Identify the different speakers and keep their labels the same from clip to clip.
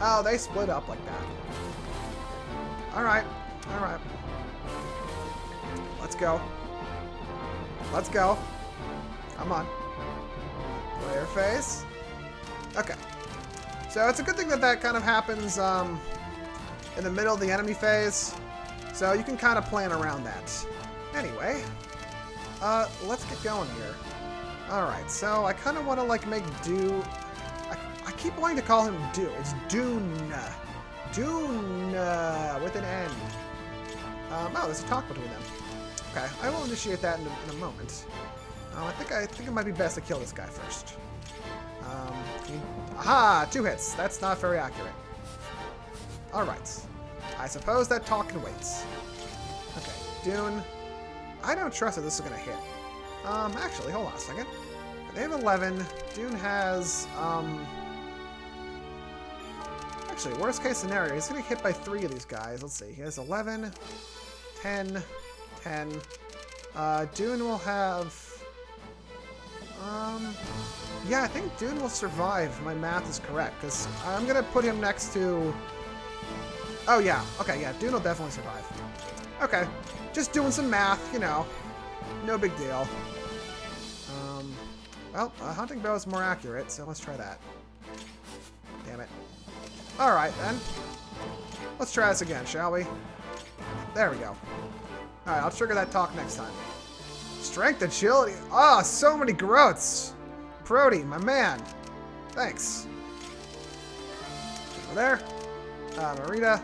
Speaker 1: Oh, they split up like that. Alright. Alright. Let's go. Let's go. Come on. Player face. Okay. So it's a good thing that that kind of happens in the middle of the enemy phase. So you can kind of plan around that. Anyway. Let's get going here. Alright, so I kind of want to like make Do... I keep wanting to call him Do. It's Dune. Dune with an N. Oh, there's a talk between them. Okay, I will initiate that in a moment. I think it might be best to kill this guy first. Aha! 2 hits. That's not very accurate. Alright. I suppose that talk can wait. Okay, Dune. I don't trust that this is gonna hit. Actually, hold on a second. They have 11. Dune has, actually, worst case scenario, he's gonna get hit by 3 of these guys. Let's see. He has 11, 10, 10. Dune will have, yeah, I think Dune will survive if my math is correct, because I'm gonna put him next to, oh yeah, okay, yeah, Dune will definitely survive. Okay, just doing some math, you know, no big deal. Well, hunting bow is more accurate, so let's try that. Damn it. Alright, then. Let's try this again, shall we? There we go. Alright, I'll trigger that talk next time. Strength, agility. Ah, so many growths. Prody, my man. Thanks. Over there. Marita.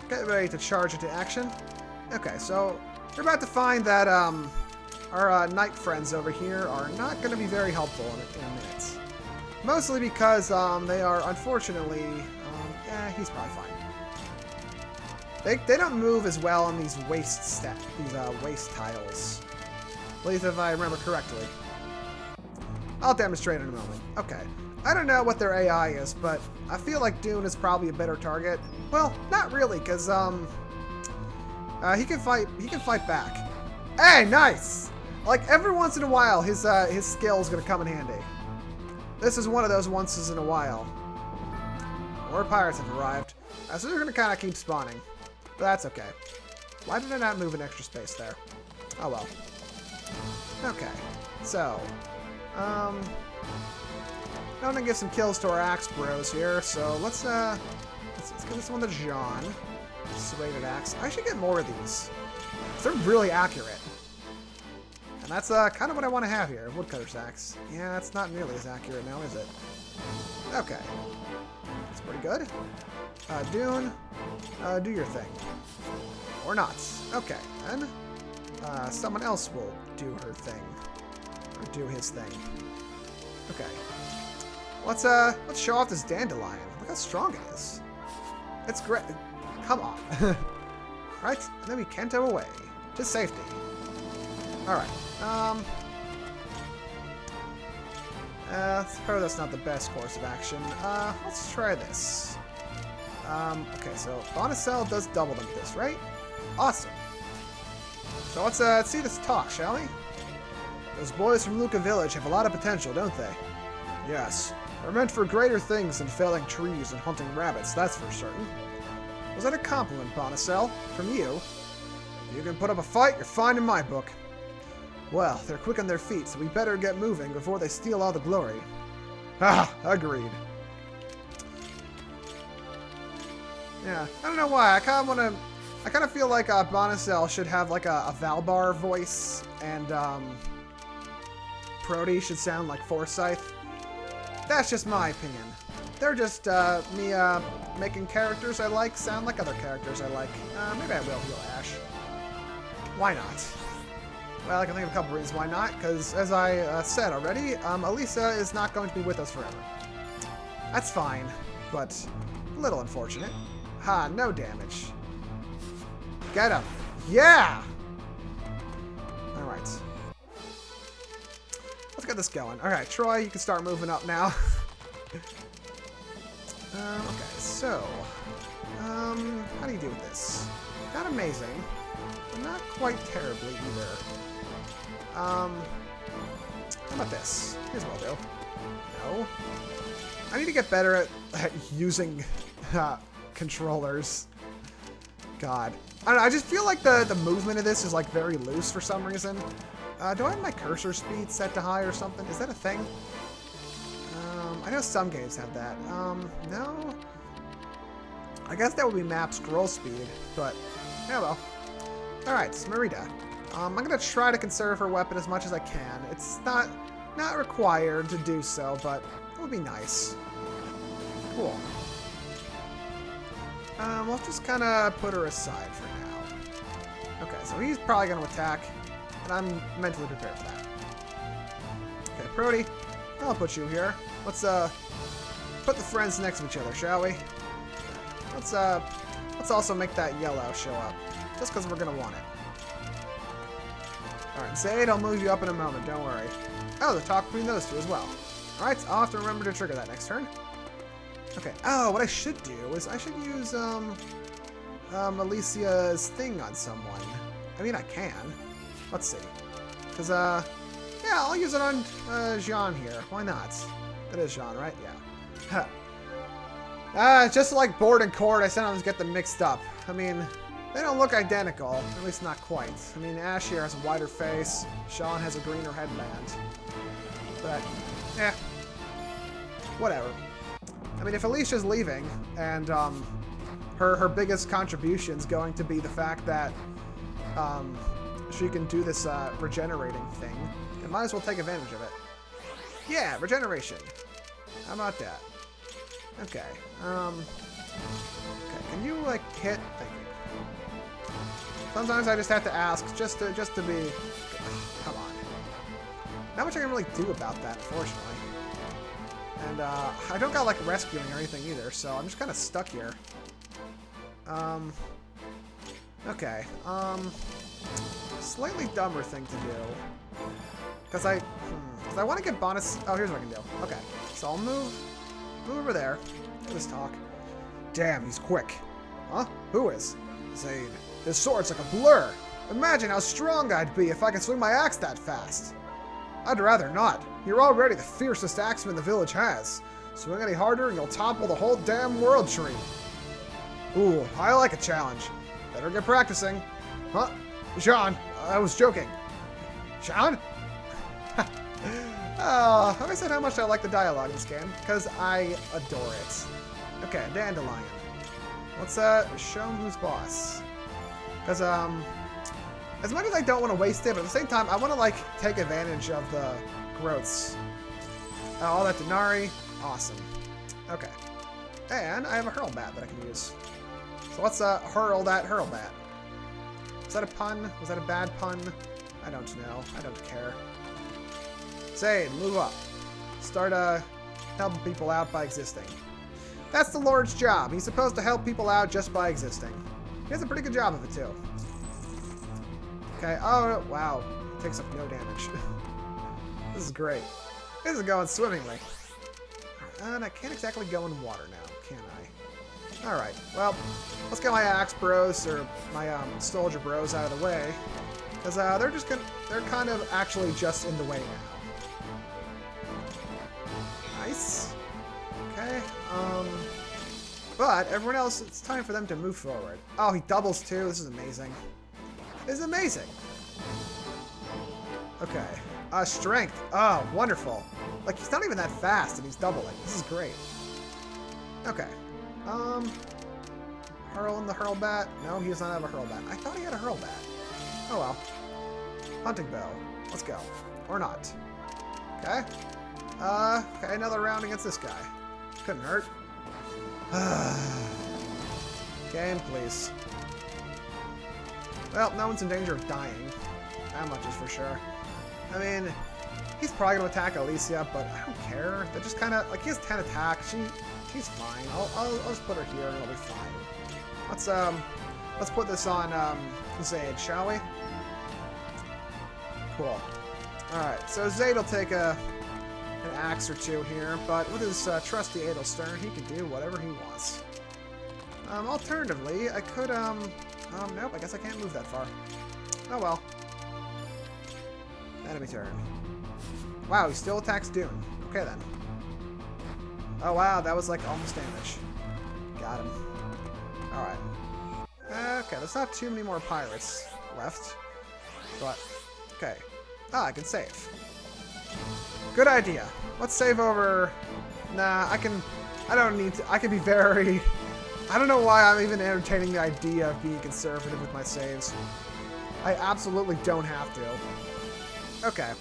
Speaker 1: Get ready to charge into action. Okay, so we're about to find that, our knight friends over here are not going to be very helpful in a minute. Mostly because they are, unfortunately, he's probably fine. They don't move as well on these waist waist tiles. At least if I remember correctly. I'll demonstrate in a moment. Okay. I don't know what their AI is, but I feel like Dune is probably a better target. Well, not really, because he can fight back. Hey, nice! Like, every once in a while, his skill is going to come in handy. This is one of those onces in a while. More pirates have arrived. So they're going to kind of keep spawning. But that's okay. Why did I not move an extra space there? Oh, well. Okay. So, I'm going to give some kills to our axe bros here. So, let's give this one to John. Serrated axe. I should get more of these. They're really accurate. And that's kind of what I want to have here. Woodcutter's axe. Yeah, it's not nearly as accurate now, is it? Okay. That's pretty good. Dune, do your thing. Or not. Okay, then. Someone else will do her thing. Or do his thing. Okay. Let's show off this dandelion. Look how strong it is. It's great. Come on. Right, and then we Kento away. To safety. Alright. Suppose that's not the best course of action. Let's try this. Okay, so Bonacel does double them with this, right? Awesome. So let's see this talk, shall we? Those boys from Luca Village have a lot of potential, don't they? Yes. They're meant for greater things than felling trees and hunting rabbits, that's for certain. Was that a compliment, Bonacel? From you? If you can put up a fight, you're fine in my book. Well, they're quick on their feet, so we better get moving before they steal all the glory. Ah, agreed. Yeah, I don't know why. I kind of feel like Bonacel should have like a Valbar voice, and Prody should sound like Forsyth. That's just my opinion. They're just me making characters I like sound like other characters I like. Maybe I will heal Ash. Why not? Well, I can think of a couple reasons why not, because as I said already, Elisa is not going to be with us forever. That's fine, but a little unfortunate. Ha, no damage. Get him. Yeah! Alright. Let's get this going. Alright, Troy, you can start moving up now. Okay, so... how do you do with this? Not amazing. But not quite terribly either. How about this? Here's what I'll do. No. I need to get better at using controllers. God. I don't know, I just feel like the movement of this is like very loose for some reason. Do I have my cursor speed set to high or something? Is that a thing? I know some games have that. No. I guess that would be map scroll speed, but yeah, well. Alright, Smarita. I'm gonna try to conserve her weapon as much as I can. It's not required to do so, but it would be nice. Cool. We'll just kind of put her aside for now. Okay, so he's probably going to attack, and I'm mentally prepared for that. Okay, Prody, I'll put you here. Let's put the friends next to each other, shall we? Let's also make that yellow show up, just because we're going to want it. All right, Zade, I'll move you up in a moment. Don't worry. Oh, the talk between those two as well. All right, so I'll have to remember to trigger that next turn. Okay. Oh, what I should do is I should use Alicia's thing on someone. I mean, I can. Let's see. Because yeah, I'll use it on Jean here. Why not? That is Jean, right? Yeah. Just like Board and Cord, I sometimes get them mixed up. I mean, they don't look identical, at least not quite. I mean, Ash here has a wider face. Jean has a greener headband. But, yeah. Whatever. I mean, if Alicia's leaving, and her biggest contribution's going to be the fact that she can do this regenerating thing, then might as well take advantage of it. Yeah, regeneration. How about that? Okay. Okay. Can you like hit? Thank you. Sometimes I just have to ask, just to be. Come on. Not much I can really do about that, unfortunately. And, I don't got, like, rescuing or anything either, so I'm just kind of stuck here. Okay. Slightly dumber thing to do. Because I want to get bonus... Oh, here's what I can do. Okay. So I'll move over there. Let's talk. Damn, he's quick. Huh? Who is? Zade. His sword's like a blur. Imagine how strong I'd be if I could swing my axe that fast. I'd rather not. You're already the fiercest axeman the village has. Swing any harder and you'll topple the whole damn world tree. Ooh, I like a challenge. Better get practicing. Huh? Jean, I was joking. Jean? Have I said how much I like the dialogue in this game? Because I adore it. Okay, Dandelion. Let's show him who's boss. Because, as much as I don't want to waste it, but at the same time, I want to, like, take advantage of the growths. All that Denari. Awesome. Okay. And I have a Hurlbat that I can use. So let's hurl that Hurlbat. Was that a pun? Was that a bad pun? I don't know. I don't care. Zade, move up. Start helping people out by existing. That's the Lord's job. He's supposed to help people out just by existing. He does a pretty good job of it, too. Okay, oh, wow. Takes up no damage. This is great. This is going swimmingly. And I can't exactly go in water now, can I? Alright, well, let's get my axe bros, or my soldier bros out of the way. Because they're kind of actually just in the way now. Nice. Okay, but everyone else, it's time for them to move forward. Oh, he doubles too. This is amazing. This is amazing. Okay. Strength. Oh, wonderful. Like, he's not even that fast, and he's doubling. This is great. Okay. Hurl in the Hurlbat. No, he does not have a Hurlbat. I thought he had a Hurlbat. Oh, well. Hunting bow. Let's go. Or not. Okay. Okay, another round against this guy. Couldn't hurt. Game, please. Well, no one's in danger of dying. That much is for sure. I mean, he's probably going to attack Alicia, but I don't care. They're just kind of, like, he has 10 attacks. She's fine. I'll just put her here and it'll be fine. Let's put this on, Zade, shall we? Cool. Alright, so Zade will take an axe or two here, but with his trusty Edelstern, he can do whatever he wants. Alternatively, I could, nope, I guess I can't move that far. Oh well. Enemy turn. Wow, he still attacks Dune. Okay, then. Oh, wow, that was like almost damage. Got him. Alright. Okay, there's not too many more pirates left. But, okay. Ah, I can save. Good idea. Let's save over... Nah, I don't need to... I can be very... I don't know why I'm even entertaining the idea of being conservative with my saves. I absolutely don't have to. Okay.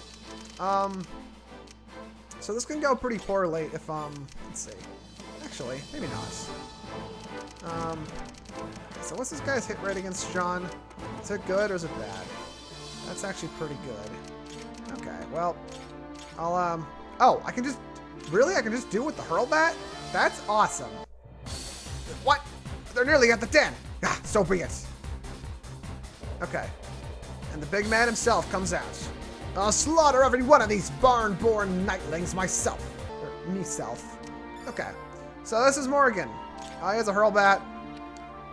Speaker 1: So this can go pretty poorly if, let's see. Actually, maybe not. So what's this guy's hit rate against John? Is it good or is it bad? That's actually pretty good. Okay, well, I'll, oh, I can just, really? I can just do it with the hurl bat? That's awesome. What? They're nearly at the den. Ah, so be it. Okay. And the big man himself comes out. I'll slaughter every one of these barn-born nightlings myself. Or me-self. Okay. So this is Morgan. He has a hurl bat.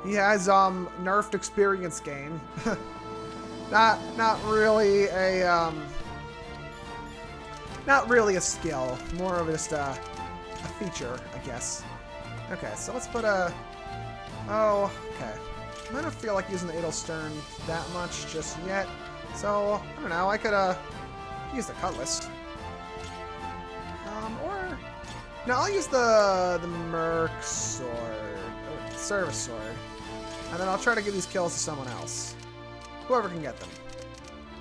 Speaker 1: He has, nerfed experience gain. Not really a, not really a skill. More of just, a feature, I guess. Okay, so let's put a... Oh, okay. I don't feel like using the Edelstern that much just yet. So, I don't know, I could, use the Cutlass. Or... No, I'll use the Merc Sword. Or the Service Sword. And then I'll try to give these kills to someone else. Whoever can get them.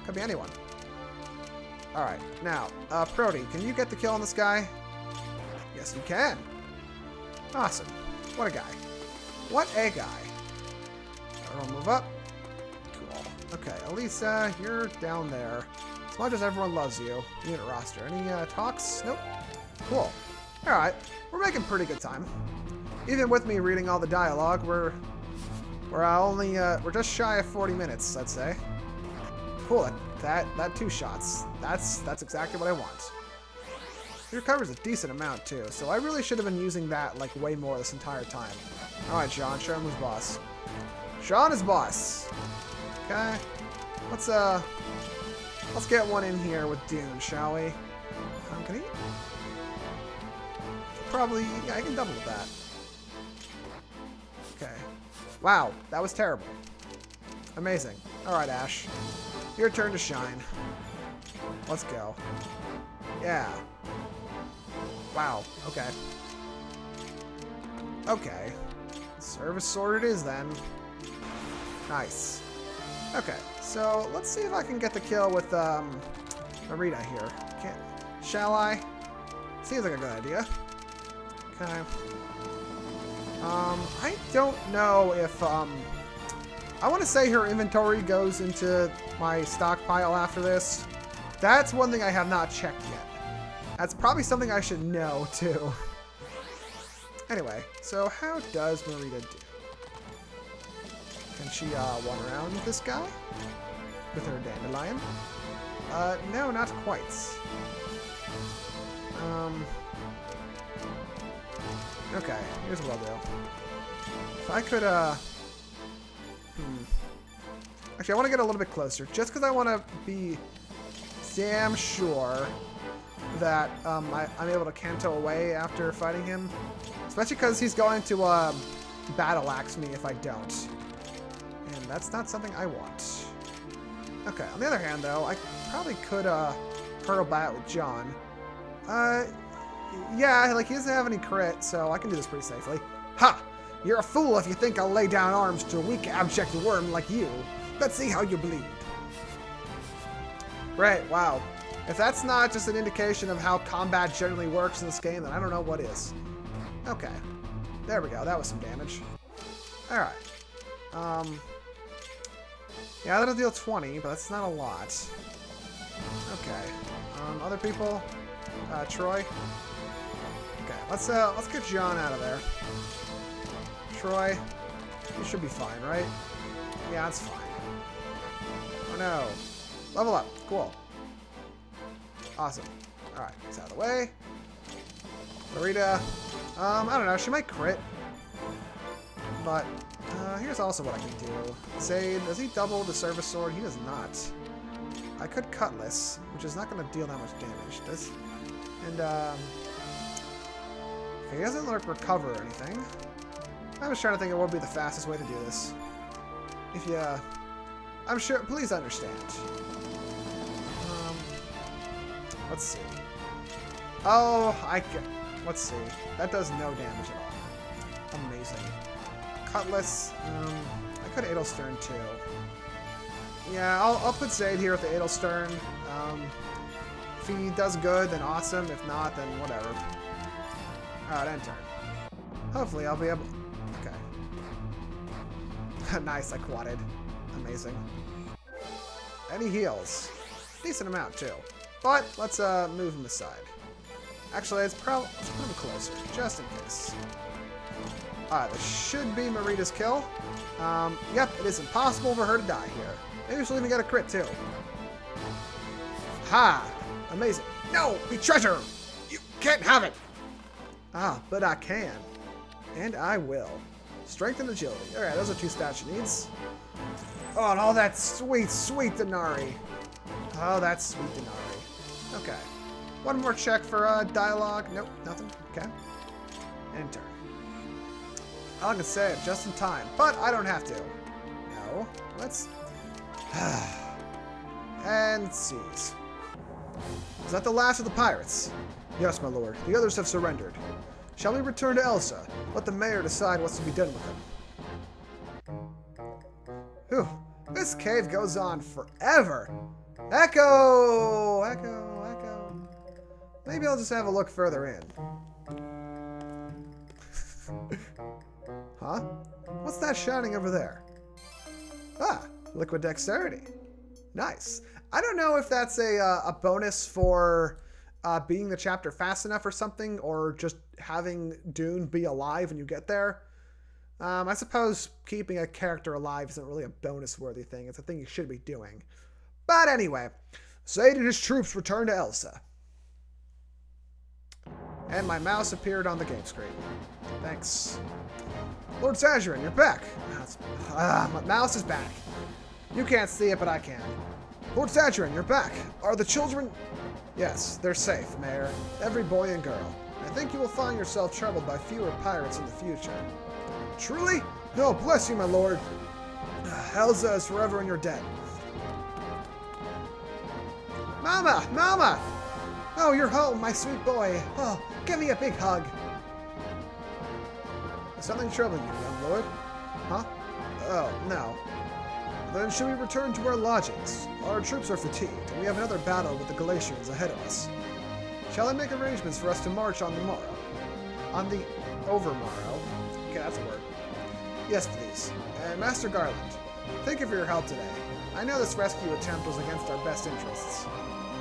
Speaker 1: Could be anyone. Alright, now, Prody, can you get the kill on this guy? Yes, you can. Awesome. What a guy. What a guy. I'll move up. Cool. Okay, Elisa, you're down there. As much as everyone loves you. Unit roster. Any talks? Nope. Cool. Alright. We're making pretty good time. Even with me reading all the dialogue, we're just shy of 40 minutes, I'd say. Cool. That 2 shots. That's exactly what I want. It recovers a decent amount too, so I really should have been using that like way more this entire time. Alright, Sean, show him who's boss. Sean is boss. Okay. Let's get one in here with Dune, shall we? Can he? Probably, yeah, I can double with that. Okay. Wow, that was terrible. Amazing. Alright, Ash. Your turn to shine. Let's go. Yeah. Wow, okay. Okay. Service sword it is then. Nice. Okay, so let's see if I can get the kill with Marita here. Shall I? Seems like a good idea. Okay. I don't know if I want to say her inventory goes into my stockpile after this. That's one thing I have not checked yet. That's probably something I should know, too. Anyway, so how does Marita do? Can she, run around with this guy? With her dandelion? No, not quite. Okay, here's what I'll do. If I could, Actually, I want to get a little bit closer, just because I want to be damn sure that I'm able to Kanto away after fighting him. Especially because he's going to battle axe me if I don't. And that's not something I want. Okay, on the other hand though, I probably could hurdle bat with John. Yeah, like he doesn't have any crit, so I can do this pretty safely. Ha! You're a fool if you think I'll lay down arms to a weak, abject worm like you. Let's see how you bleed. Right, wow. If that's not just an indication of how combat generally works in this game, then I don't know what is. Okay. There we go. That was some damage. Alright. Yeah, that'll deal 20, but that's not a lot. Okay. Other people? Troy? Okay, let's get John out of there. Troy, you should be fine, right? Yeah, that's fine. Oh no. Level up. Cool. Awesome. Alright, he's out of the way. Marita, I don't know, she might crit. But, here's also what I can do. Zade, does he double the service sword? He does not. I could Cutlass, which is not going to deal that much damage. And, he doesn't like recover or anything. I was trying to think of what would be the fastest way to do this. If you, I'm sure, please understand. Let's see. Oh, let's see. That does no damage at all. Amazing. Cutlass, I could Edelstern too. Yeah, I'll put Zade here with the Edelstern. If he does good, then awesome. If not, then whatever. Alright, end turn. Hopefully I'll be able... Okay. Nice, I quadded. Amazing. And he heals. Decent amount, too. But, let's move him aside. Actually, let's put him closer, just in case. Alright, this should be Marita's kill. Yep, it is impossible for her to die here. Maybe she'll even get a crit, too. Ha! Amazing. No! The treasure! You can't have it! Ah, but I can. And I will. Strength and agility. Alright, those are 2 stats she needs. Oh, and all that sweet, sweet Denari. Oh, that sweet Denari. Okay. One more check for dialogue. Nope, nothing. Okay. Enter. I can say it just in time, but I don't have to. No. Let's... and seize. Is that the last of the pirates? Yes, my lord. The others have surrendered. Shall we return to Elsa? Let the mayor decide what's to be done with them. Whew. This cave goes on forever. Echo! Echo, echo. Maybe I'll just have a look further in. Huh? What's that shining over there? Ah, liquid dexterity. Nice. I don't know if that's a bonus for being the chapter fast enough or something, or just having Dune be alive when you get there. I suppose keeping a character alive isn't really a bonus-worthy thing. It's a thing you should be doing. But anyway, Zade and his troops return to Elsa. And my mouse appeared on the game screen. Thanks. Lord Sagerin, you're back. My mouse is back. You can't see it, but I can. Lord Sagerin, you're back. Are the children... Yes, they're safe, Mayor. Every boy and girl. I think you will find yourself troubled by fewer pirates in the future. Truly? No, bless you, my lord. Elsa is forever in your debt. Mama! Mama! Oh, you're home, my sweet boy. Oh, give me a big hug. Is something troubling you, young lord? Huh? Oh, no. Then should we return to our lodgings? Our troops are fatigued, and we have another battle with the Galatians ahead of us. Shall I make arrangements for us to march on the morrow? On the overmorrow? Okay, that's a word. Yes, please. And Master Garland, thank you for your help today. I know this rescue attempt was against our best interests.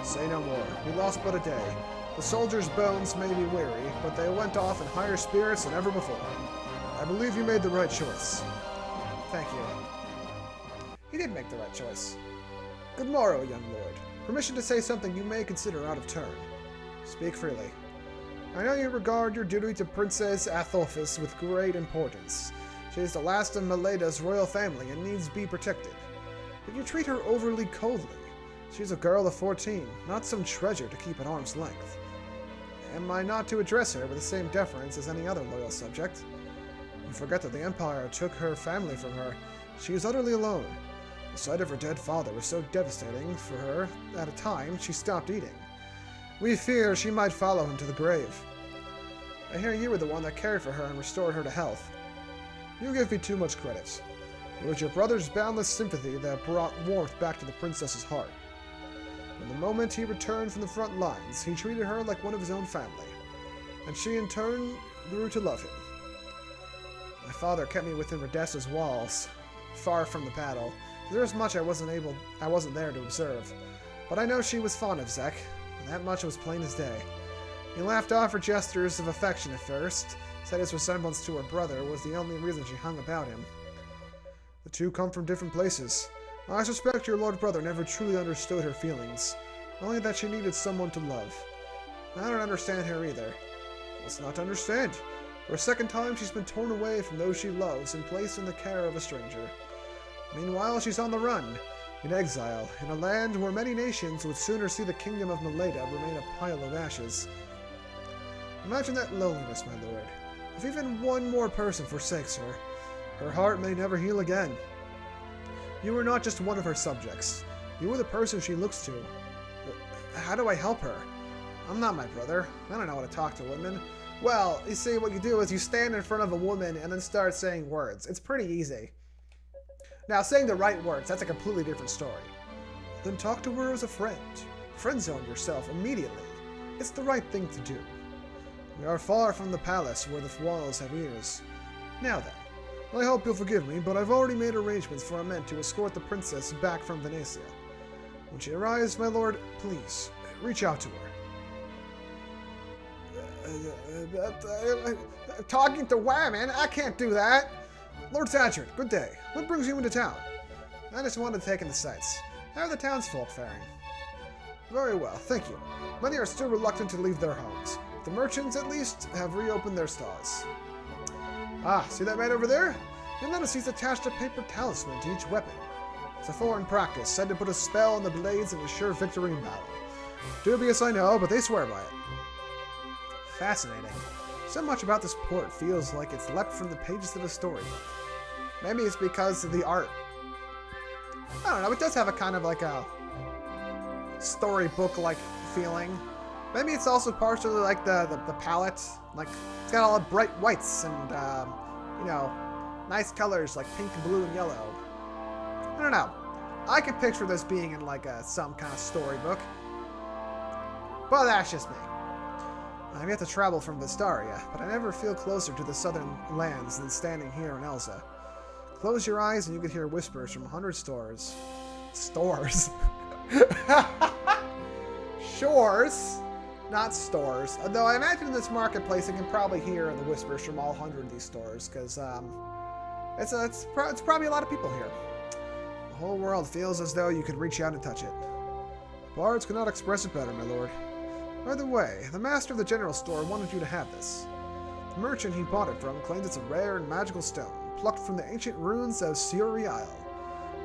Speaker 1: Say no more. We lost but a day. The soldiers' bones may be weary, but they went off in higher spirits than ever before. I believe you made the right choice. Thank you. He did make the right choice. Good morrow, young lord. Permission to say something you may consider out of turn. Speak freely. I know you regard your duty to Princess Atholfis with great importance. She is the last of Maleda's royal family and needs to be protected. But you treat her overly coldly. She is a girl of 14, not some treasure to keep at arm's length. Am I not to address her with the same deference as any other loyal subject? You forget that the Empire took her family from her. She is utterly alone. The sight of her dead father was so devastating for her, at a time she stopped eating. We fear she might follow him to the grave. I hear you were the one that cared for her and restored her to health. You give me too much credit. It was your brother's boundless sympathy that brought warmth back to the princess's heart. From the moment he returned from the front lines, he treated her like one of his own family, and she in turn grew to love him. My father kept me within Redessa's walls, far from the battle. There was much I wasn't there to observe, but I know she was fond of Zek, and that much was plain as day. He laughed off her gestures of affection at first, said his resemblance to her brother was the only reason she hung about him. The two come from different places. I suspect your lord brother never truly understood her feelings, only that she needed someone to love. I don't understand her either. What's not to understand? For a second time, she's been torn away from those she loves and placed in the care of a stranger. Meanwhile, she's on the run. in exile, in a land where many nations would sooner see the kingdom of Maleda remain a pile of ashes. Imagine that loneliness, my lord. If even one more person forsakes her, her heart may never heal again. You are not just one of her subjects. You are the person she looks to. How do I help her? I'm not my brother. I don't know how to talk to women. Well, you see, what you do is you stand in front of a woman and then start saying words. It's pretty easy. Now, saying the right words, that's a completely different story. Then talk to her as a friend. Friend zone yourself immediately. It's the right thing to do. We are far from the palace where the walls have ears. Now then, I hope you'll forgive me, but I've already made arrangements for a men to escort the princess back from Vestaria. When she arrives, my lord, please, reach out to her. Talking to women? I can't do that. Lord Zade, good day. What brings you into town? I just wanted to take in the sights. How are the townsfolk faring? Very well, thank you. Many are still reluctant to leave their homes. The merchants, at least, have reopened their stalls. Ah, see that man over there? You'll notice he's attached a paper talisman to each weapon. It's a foreign practice, said to put a spell on the blades and assure victory in battle. Dubious, I know, but they swear by it. Fascinating. So much about this port feels like it's leapt from the pages of a story. Maybe it's because of the art. I don't know, it does have a kind of like a storybook-like feeling. Maybe it's also partially like the palette. Like, it's got all the bright whites and, you know, nice colors like pink, blue, and yellow. I don't know. I can picture this being in like some kind of storybook. But that's just me. I've yet to travel from Vestaria, but I never feel closer to the southern lands than standing here in Elsa. Close your eyes and you can hear whispers from 100 stores. Stores? Shores? Not stores. Though I imagine in this marketplace you can probably hear the whispers from all 100 of these stores, because it's probably a lot of people here. The whole world feels as though you could reach out and touch it. Bards cannot express it better, my lord. By the way, the master of the general store wanted you to have this. The merchant he bought it from claims it's a rare and magical stone, plucked from the ancient ruins of Suri Isle.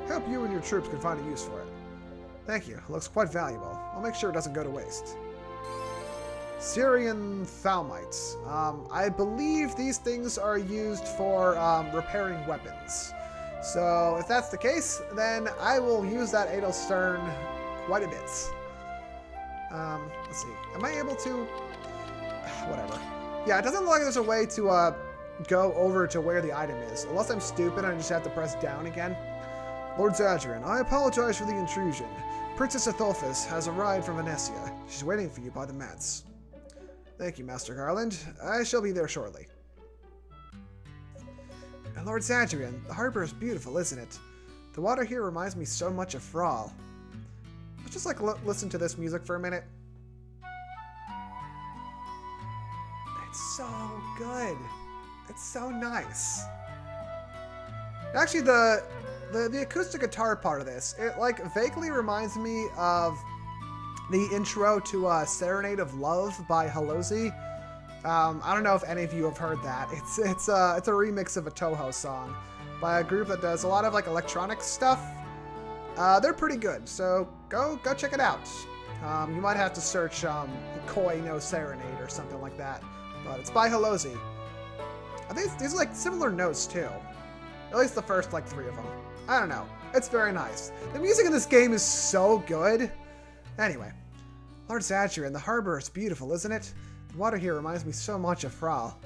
Speaker 1: I hope you and your troops can find a use for it. Thank you. It looks quite valuable. I'll make sure it doesn't go to waste. Syrian Thalmites. I believe these things are used for repairing weapons. So if that's the case, then I will use that Edelstern quite a bit. Let's see. Am I able to... Whatever. Yeah, it doesn't look like there's a way to go over to where the item is. Unless I'm stupid and I just have to press down again. Lord Zade, I apologize for the intrusion. Princess Atholfis has arrived from Vestaria. She's waiting for you by the mats. Thank you, Master Garland. I shall be there shortly. Lord Zade, the harbor is beautiful, isn't it? The water here reminds me so much of Thrall. Let's just listen to this music for a minute. It's so good. It's so nice. Actually, the acoustic guitar part of this, it like vaguely reminds me of the intro to Serenade of Love by Hallozi. I don't know if any of you have heard that. It's a remix of a Toho song by a group that does a lot of like electronic stuff. They're pretty good, so go check it out. You might have to search Koi no Serenade or something like that, but it's by Hallozi. I think these are like similar notes too. At least the first like 3 of them. I don't know. It's very nice. The music in this game is so good. Anyway, Lord Zade, the harbor is beautiful, isn't it? The water here reminds me so much of Thrall.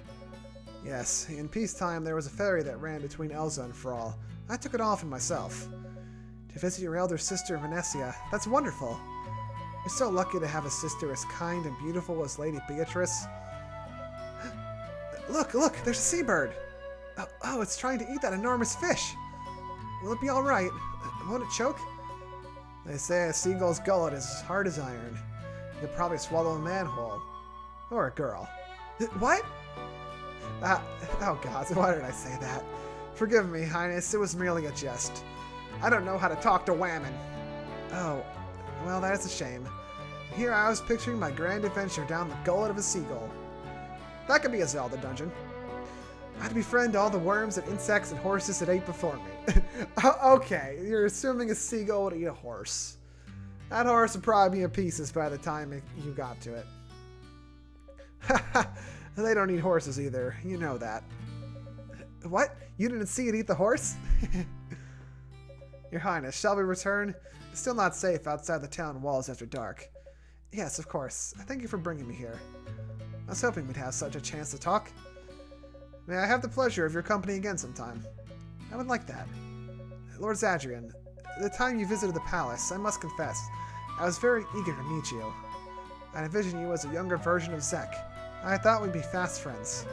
Speaker 1: Yes, in peacetime there was a ferry that ran between Elsa and Thrall. I took it often myself. To visit your elder sister in Vestaria, that's wonderful. You're so lucky to have a sister as kind and beautiful as Lady Beatrice. Look, there's a seabird. Oh, it's trying to eat that enormous fish. Will it be all right? Won't it choke? They say a seagull's gullet is as hard as iron. You could probably swallow a manhole. Or a girl. What? Oh god, why did I say that? Forgive me, Highness, it was merely a jest. I don't know how to talk to women. Oh, well, that's a shame. Here I was picturing my grand adventure down the gullet of a seagull. That could be a Zelda dungeon. I'd befriend all the worms and insects and horses that ate before me. Okay, you're assuming a seagull would eat a horse. That horse would probably be in pieces by the time you got to it. They don't eat horses either. You know that. What? You didn't see it eat the horse? Your Highness, shall we return? It's still not safe outside the town walls after dark. Yes, of course. Thank you for bringing me here. I was hoping we'd have such a chance to talk. May I have the pleasure of your company again sometime? I would like that. Lord Zadrian, the time you visited the palace, I must confess, I was very eager to meet you. I envisioned you as a younger version of Zek. I thought we'd be fast friends.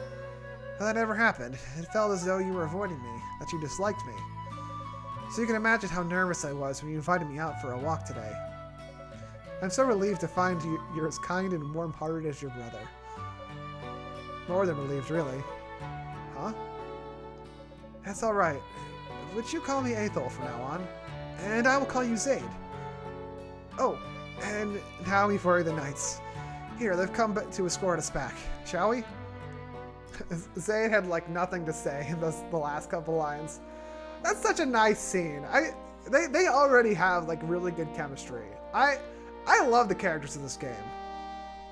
Speaker 1: But that never happened. It felt as though you were avoiding me, that you disliked me. So you can imagine how nervous I was when you invited me out for a walk today. I'm so relieved to find you're as kind and warm-hearted as your brother. More than relieved, really. Huh? That's alright. Would you call me Asthol from now on? And I will call you Zade. Oh, and now we've worried the knights. Here, they've come to escort us back. Shall we? Zade had like nothing to say in the last couple lines. That's such a nice scene. They already have like really good chemistry. I love the characters in this game.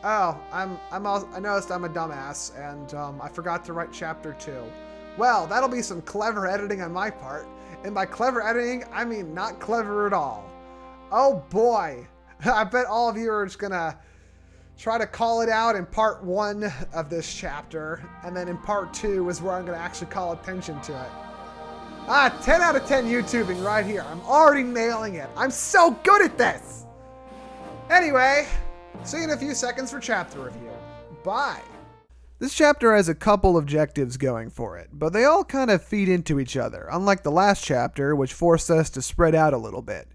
Speaker 1: Oh, I noticed I'm a dumbass and I forgot to write chapter 2. Well, that'll be some clever editing on my part. And by clever editing, I mean not clever at all. Oh boy. I bet all of you are just gonna try to call it out in part 1 of this chapter. And then in part 2 is where I'm gonna actually call attention to it. 10 out of 10 YouTubing right here. I'm already nailing it. I'm so good at this. Anyway, see you in a few seconds for chapter review. Bye. This chapter has a couple objectives going for it, but they all kind of feed into each other, unlike the last chapter, which forced us to spread out a little bit.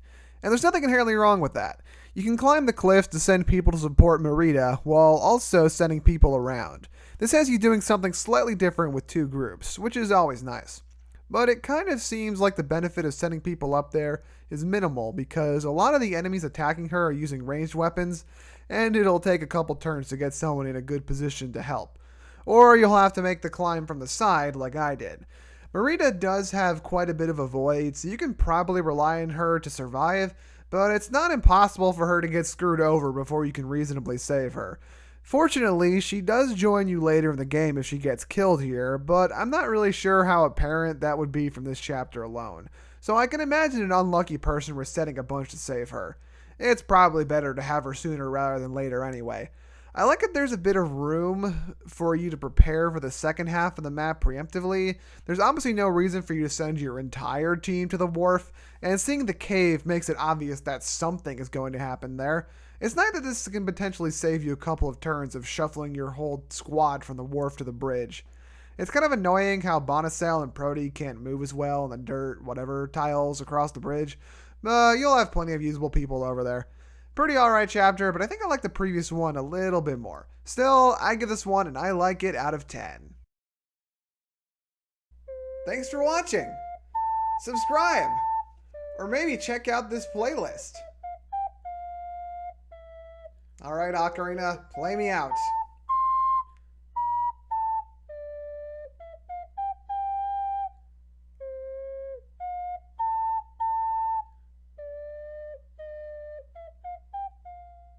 Speaker 1: And there's nothing inherently wrong with that. You can climb the cliffs to send people to support Merida, while also sending people around. This has you doing something slightly different with 2 groups, which is always nice. But it kind of seems like the benefit of sending people up there is minimal, because a lot of the enemies attacking her are using ranged weapons, and it'll take a couple turns to get someone in a good position to help. Or you'll have to make the climb from the side like I did. Merida does have quite a bit of a void, so you can probably rely on her to survive, but it's not impossible for her to get screwed over before you can reasonably save her. Fortunately, she does join you later in the game if she gets killed here, but I'm not really sure how apparent that would be from this chapter alone. So I can imagine an unlucky person resetting a bunch to save her. It's probably better to have her sooner rather than later anyway. I like that there's a bit of room for you to prepare for the second half of the map preemptively. There's obviously no reason for you to send your entire team to the wharf, and seeing the cave makes it obvious that something is going to happen there. It's nice that this can potentially save you a couple of turns of shuffling your whole squad from the wharf to the bridge. It's kind of annoying how Bonacel and Prody can't move as well on the dirt, whatever, tiles across the bridge, but you'll have plenty of usable people over there. Pretty alright chapter, but I think I like the previous one a little bit more. Still, I give this one an I like it out of 10. Thanks for watching. Subscribe. Or maybe check out this playlist. Alright, Ocarina, play me out.